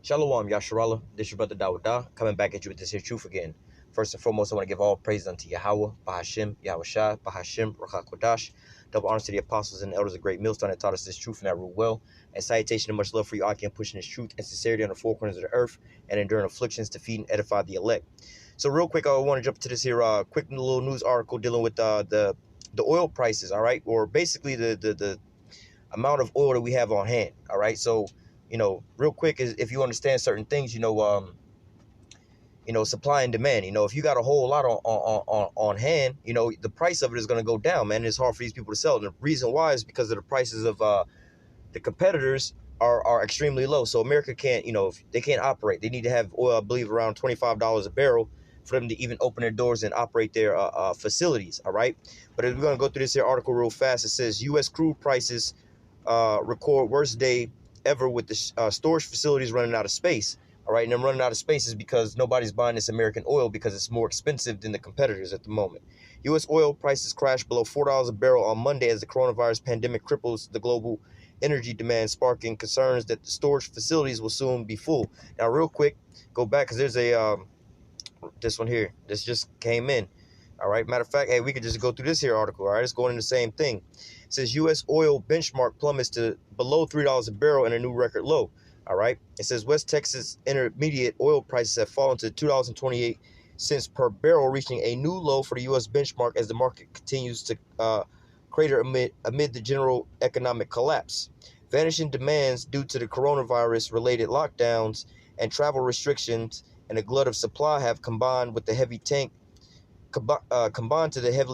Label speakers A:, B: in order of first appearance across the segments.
A: Shalom, Yasharallah. This your brother Dawudah, coming back at you with this here truth again. First and foremost, I want to give all praise unto Yahweh, Bahashim, Yahushai, Bahashim, Ruach HaKodesh. Double honors to the apostles and the elders of Great Millstone that taught us this truth and that rule well. And salutation and much love for you, Aki, and pushing this truth and sincerity on the four corners of the earth and enduring afflictions to feed and edify the elect. So real quick, I want to jump to this here quick little news article dealing with the oil prices, all right? Or basically the amount of oil that we have on hand, all right? So real quick, is if you understand certain things, supply and demand. If you got a whole lot on hand, the price of it is going to go down, man. It's hard for these people to sell. And the reason why is because of the prices of the competitors are extremely low. So America can't, they can't operate. They need to have oil, I believe, around $25 a barrel for them to even open their doors and operate their facilities. All right. But if we're going to go through this here article real fast, it says U.S. crude prices record worst day ever with the storage facilities running out of space. All right, and them running out of space is because nobody's buying this American oil because it's more expensive than the competitors at the moment. U.S. oil prices crashed below $4 a barrel on Monday as the coronavirus pandemic cripples the global energy demand, sparking concerns that the storage facilities will soon be full. Now, real quick, go back because there's a this one here. This just came in. All right. Matter of fact, hey, we could just go through this here article. All right, it's going in the same thing. It says U.S. oil benchmark plummets to below $3 a barrel and a new record low. All right. It says West Texas intermediate oil prices have fallen to $2.28 per barrel, reaching a new low for the U.S. benchmark as the market continues to crater amid the general economic collapse. Vanishing demands due to the coronavirus-related lockdowns and travel restrictions and a glut of supply have combined to the heavily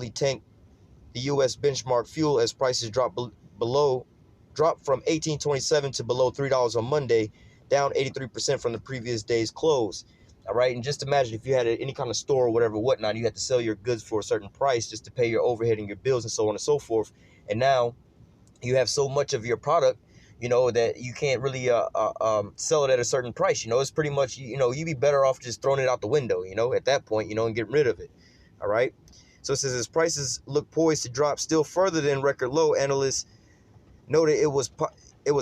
A: tanked the U.S. benchmark fuel as prices dropped from $18.27 to below $3 on Monday, down 83% from the previous day's close. All right, and just imagine if you had any kind of store or whatnot, you had to sell your goods for a certain price just to pay your overhead and your bills and so on and so forth. And now you have so much of your product, that you can't really sell it at a certain price. It's pretty much, you'd be better off just throwing it out the window, at that point, and getting rid of it. All right. So it says as prices look poised to drop still further than record low, analysts noted it was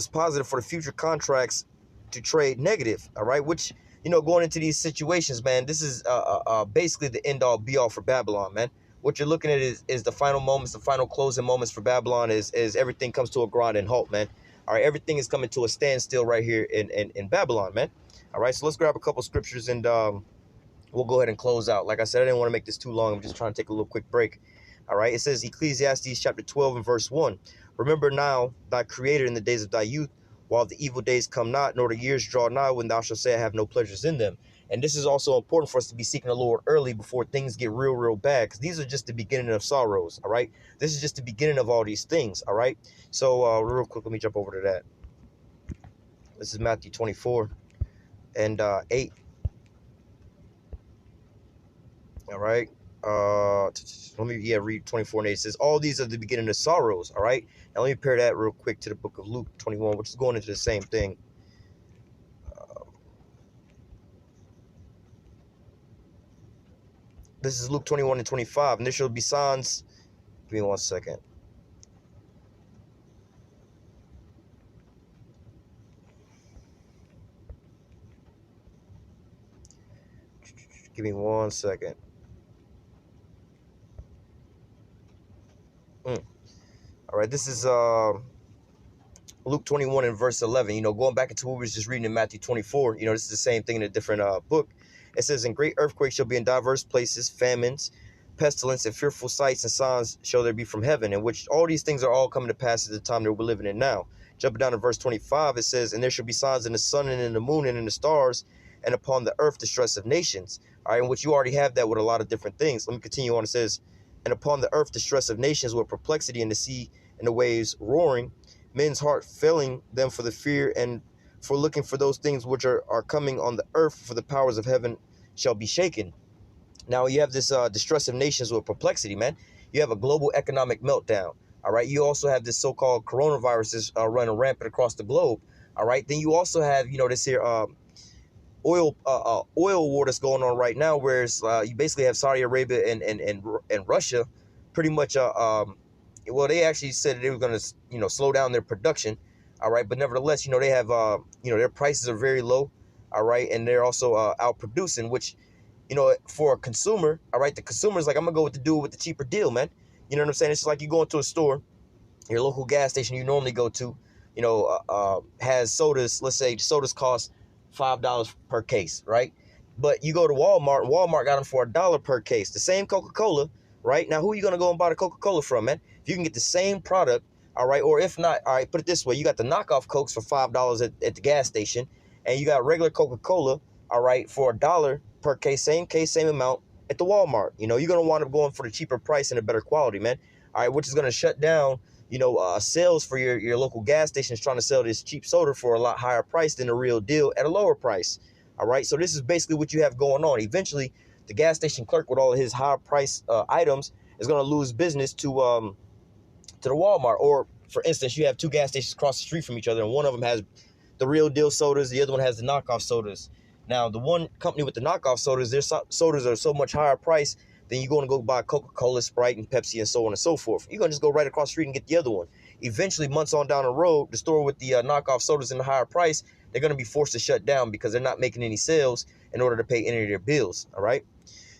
A: positive for the future contracts to trade negative. All right, which going into these situations, man, this is basically the end all be all for Babylon, man. What you're looking at is the final moments, the final closing moments for Babylon is everything comes to a grind and halt, man. All right, everything is coming to a standstill right here in Babylon, man. All right, so let's grab a couple scriptures and we'll go ahead and close out. Like I said, I didn't want to make this too long. I'm just trying to take a little quick break. All right, it says Ecclesiastes chapter 12 and verse 1. Remember now thy creator in the days of thy youth, while the evil days come not, nor the years draw nigh, when thou shalt say, I have no pleasures in them. And this is also important for us to be seeking the Lord early before things get real, real bad, because these are just the beginning of sorrows, all right? This is just the beginning of all these things, all right? So real quick, let me jump over to that. This is Matthew 24 and 8. All right. Let me read 24 and 8. It says, all these are the beginning of sorrows. All right. Now let me pair that real quick to the book of Luke 21, which is going into the same thing. This is Luke 21 and 25, and there shall be signs. Give me 1 second. Give me 1 second. All right, this is Luke 21 and verse 11. Going back into what we was just reading in Matthew 24, this is the same thing in a different book. It says, and great earthquakes shall be in diverse places, famines, pestilence, and fearful sights and signs shall there be from heaven, in which all these things are all coming to pass at the time that we're living in now. Jumping down to verse 25, it says, and there shall be signs in the sun and in the moon and in the stars, and upon the earth distress of nations. All right, in which you already have that with a lot of different things. Let me continue on. It says, and upon the earth distress of nations with perplexity in the sea and the waves roaring, men's heart failing them for the fear and for looking for those things which are coming on the earth, for the powers of heaven shall be shaken. Now you have this distress of nations with perplexity, man. You have a global economic meltdown. All right. You also have this so-called coronaviruses running rampant across the globe. All right. Then you also have, this here oil war that's going on right now, whereas you basically have Saudi Arabia and Russia pretty much well, they actually said they were going to slow down their production. All right, but nevertheless, they have their prices are very low. all right, and they're also outproducing, which, for a consumer, all right, the consumer is like, I'm gonna go with the dude with the cheaper deal, man. You know what I'm saying? It's like you go into a store, your local gas station you normally go to, has sodas. Let's say sodas cost $5 per case, right? But you go to Walmart, and Walmart got them for $1 per case. The same Coca-Cola, right? Now, who are you gonna go and buy the Coca-Cola from, man? If you can get the same product, all right, or if not, all right, put it this way: you got the knockoff Cokes for $5 at the gas station, and you got regular Coca-Cola, all right, for $1 per case, same amount at the Walmart. You're gonna wind up going for the cheaper price and a better quality, man. All right, which is gonna shut down sales for your local gas stations trying to sell this cheap soda for a lot higher price than the real deal at a lower price. All right, so this is basically what you have going on. Eventually, the gas station clerk with all of his high price items is going to lose business to the Walmart. Or, for instance, you have two gas stations across the street from each other, and one of them has the real deal sodas, the other one has the knockoff sodas. Now, the one company with the knockoff sodas, their sodas are so much higher price, then you're going to go buy Coca-Cola, Sprite, and Pepsi, and so on and so forth. You're going to just go right across the street and get the other one. Eventually, months on down the road, the store with the knockoff sodas in the higher price, they're going to be forced to shut down because they're not making any sales in order to pay any of their bills, all right?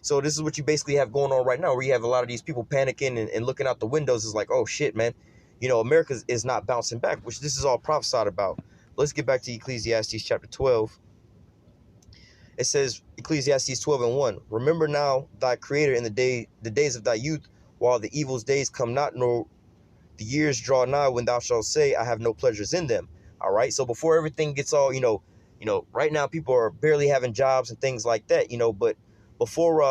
A: So this is what you basically have going on right now, where you have a lot of these people panicking and looking out the windows. Is like, oh, shit, man. America is not bouncing back, which this is all prophesied about. Let's get back to Ecclesiastes chapter 12. It says, Ecclesiastes 12:1, remember now thy creator in the days of thy youth, while the evil's days come not, nor the years draw nigh, when thou shalt say, I have no pleasures in them. All right. So before everything gets all, right now people are barely having jobs and things like that, but before,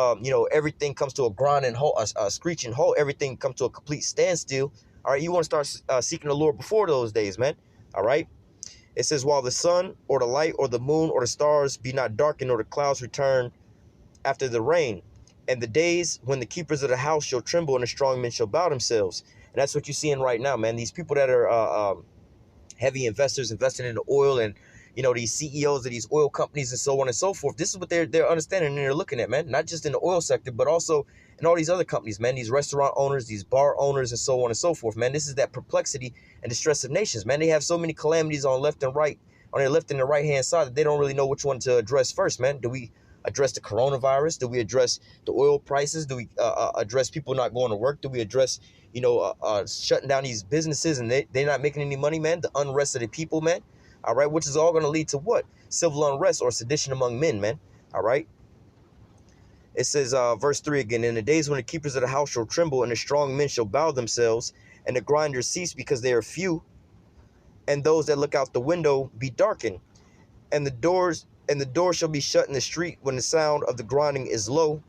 A: everything comes to a grinding halt, a screeching halt, everything comes to a complete standstill. All right. You want to start seeking the Lord before those days, man. All right. It says, while the sun or the light or the moon or the stars be not darkened, or the clouds return after the rain, and the days when the keepers of the house shall tremble and the strong men shall bow themselves. And that's what you're seeing right now, man. These people that are heavy investors investing in the oil, and these CEOs of these oil companies and so on and so forth. This is what they're understanding and they're looking at, man. Not just in the oil sector, but also in all these other companies, man. These restaurant owners, these bar owners, and so on and so forth, man. This is that perplexity and distress of nations, man. They have so many calamities on left and right, on their left and the right hand side, that they don't really know which one to address first, man. Do we address the coronavirus? Do we address the oil prices? Do we address people not going to work? Do we address shutting down these businesses and they're not making any money, man? The unrest of the people, man. All right, which is all going to lead to what? Civil unrest or sedition among men, man. All right. It says, verse 3 again, in the days when the keepers of the house shall tremble, and the strong men shall bow themselves, and the grinders cease because they are few, and those that look out the window be darkened, and the doors shall be shut in the street when the sound of the grinding is low.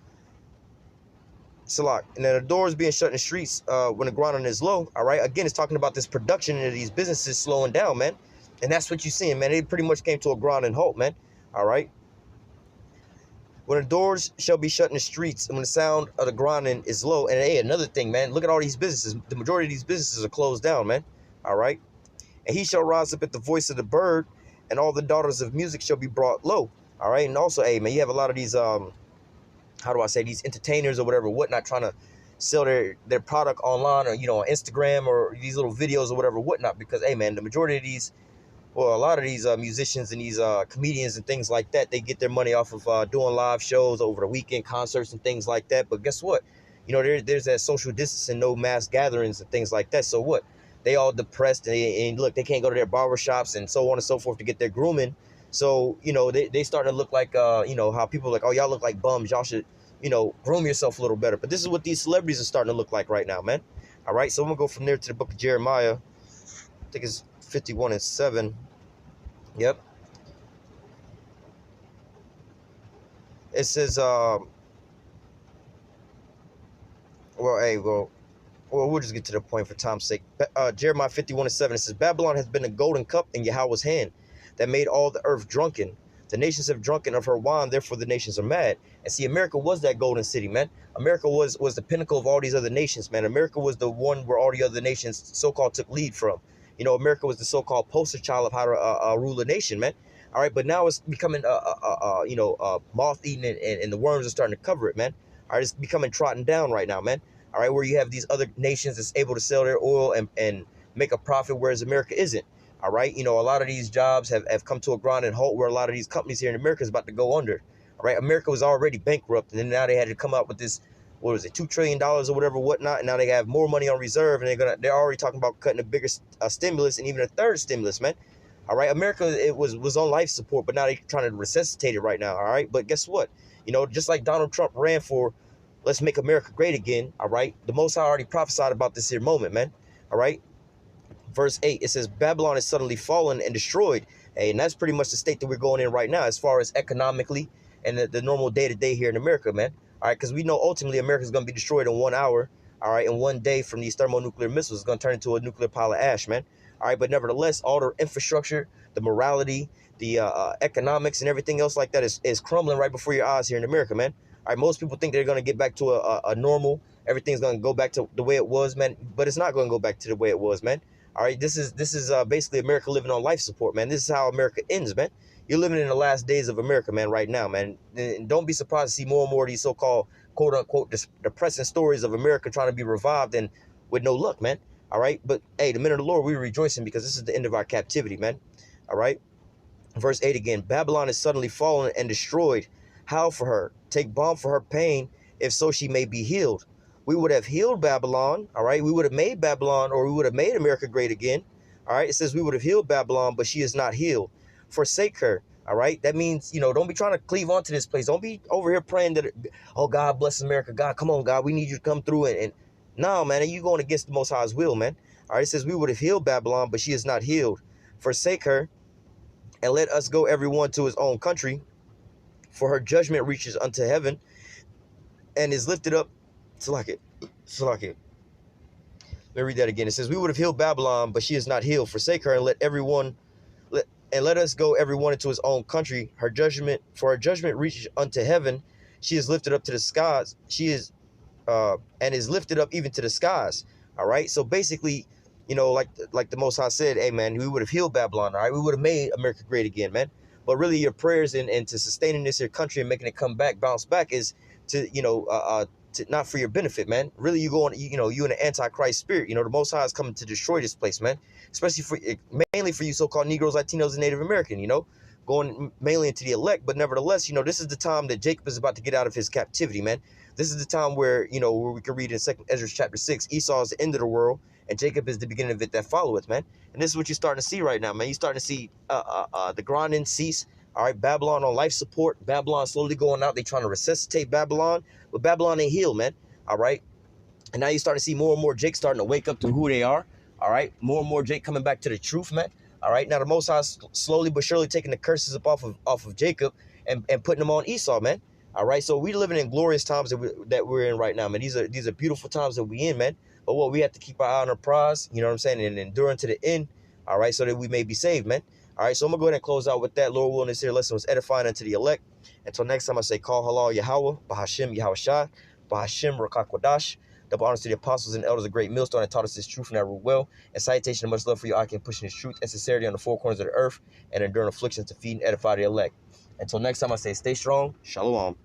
A: Salak. And then the doors being shut in the streets when the grinding is low. All right. Again, it's talking about this production of these businesses slowing down, man. And that's what you're seeing, man. It pretty much came to a grinding halt, man. All right. When the doors shall be shut in the streets, and when the sound of the grinding is low. And hey, another thing, man. Look at all these businesses. The majority of these businesses are closed down, man. All right. And he shall rise up at the voice of the bird, and all the daughters of music shall be brought low. All right. And also, hey, man, you have a lot of these how do I say, these entertainers or whatever, whatnot, trying to sell their product online, or on Instagram, or these little videos or whatever, whatnot. Because, hey, man, the majority of these, well, a lot of these musicians and these comedians and things like that, they get their money off of doing live shows over the weekend, concerts and things like that. But guess what? There's that social distancing, no mass gatherings and things like that. So what? They all depressed, and look, they can't go to their barbershops and so on and so forth to get their grooming. So, they starting to look like, how people are like, oh, y'all look like bums. Y'all should, groom yourself a little better. But this is what these celebrities are starting to look like right now, man. All right. So I'm going to go from there to the book of Jeremiah. I think it's 51:7. Yep. It says, we'll just get to the point for time's sake. Jeremiah 51:7, it says, Babylon has been a golden cup in Yahweh's hand, that made all the earth drunken. The nations have drunken of her wine, therefore the nations are mad. And see, America was that golden city, man. America was the pinnacle of all these other nations, man. America was the one where all the other nations so-called took lead from. America was the so-called poster child of how to rule a nation, man. All right, but now it's becoming, moth-eaten, and the worms are starting to cover it, man. All right, it's becoming trodden down right now, man. All right, where you have these other nations that's able to sell their oil and make a profit, whereas America isn't. All right, a lot of these jobs have come to a grinding halt where a lot of these companies here in America is about to go under. All right, America was already bankrupt, and then now they had to come up with this, what was it, $2 trillion or whatever, whatnot, and now they have more money on reserve, and they're already talking about cutting a bigger stimulus and even a third stimulus, man. All right, America, it was on life support, but now they're trying to resuscitate it right now. All right, but guess what? Just like Donald Trump ran for let's make America great again. All right, the Most High already prophesied about this here moment, man. All right, verse 8, it says, Babylon is suddenly fallen and destroyed. Hey, and that's pretty much the state that we're going in right now as far as economically and the normal day-to-day here in America, man. All right, because we know ultimately America is going to be destroyed in 1 hour, all right, in 1 day from these thermonuclear missiles. It's going to turn into a nuclear pile of ash, man. All right, but nevertheless, all the infrastructure, the morality, the economics, and everything else like that is crumbling right before your eyes here in America, man. All right, most people think they're going to get back to a normal, everything's going to go back to the way it was, man, but it's not going to go back to the way it was, man. All right, this is basically America living on life support, man. This is how America ends, man. You're living in the last days of America, man, right now, man. And don't be surprised to see more and more of these so-called, quote-unquote, depressing stories of America trying to be revived and with no luck, man. All right, but, hey, the men of the Lord, we're rejoicing because this is the end of our captivity, man. All right, verse 8 again, Babylon is suddenly fallen and destroyed. Howl for her, take balm for her pain, if so she may be healed. We would have healed Babylon, all right? We would have made Babylon, or we would have made America great again, all right? It says we would have healed Babylon, but she is not healed. Forsake her, all right? That means, don't be trying to cleave onto this place. Don't be over here praying that, oh, God bless America. God, come on, God, we need you to come through. And no, man, you going against the Most High's will, man. All right, it says we would have healed Babylon, but she is not healed. Forsake her, and let us go everyone to his own country, for her judgment reaches unto heaven and is lifted up. Salakia. Let me read that again. It says, we would have healed Babylon, but she is not healed. Forsake her and let us go everyone into his own country. For her judgment reaches unto heaven. She is lifted up to the skies. She is and is lifted up even to the skies. All right. So basically, like the Most High said, hey man, we would have healed Babylon. All right, we would have made America great again, man. But really, your prayers and to sustaining this here country and making it come back, bounce back, is to not for your benefit, man. Really, you in an antichrist spirit. The Most High is coming to destroy this place, man. Especially mainly for you so-called Negroes, Latinos, and Native American. Going mainly into the elect. But nevertheless, this is the time that Jacob is about to get out of his captivity, man. This is the time where where we can read in 2nd Ezra chapter 6, Esau is the end of the world, and Jacob is the beginning of it that followeth, man. And this is what you're starting to see right now, man. You're starting to see the grinding cease. All right, Babylon on life support. Babylon slowly going out. They trying to resuscitate Babylon, but Babylon ain't healed, man. All right, and now you're starting to see more and more Jake starting to wake up to who they are. All right, more and more Jake coming back to the truth, man. All right, now the Most High slowly but surely taking the curses up off of Jacob and putting them on Esau, man. All right, so we living in glorious times that we're in right now, man. These are beautiful times that we in, man. But what we have to keep our eye on our prize, you know what I'm saying, and endure to the end, all right, so that we may be saved, man. All right, so I'm going to go ahead and close out with that. Lord willing, this here lesson was edifying unto the elect. Until next time, I say, call halal Yahweh, Bahashim Yahweh Shai, Bahashim Rakakwadash. Double honors to the apostles and elders of great millstone that taught us this truth and that rule well. And citation and much love for you, I can pushing this truth and sincerity on the four corners of the earth and enduring afflictions to feed and edify the elect. Until next time, I say, stay strong. Shalom.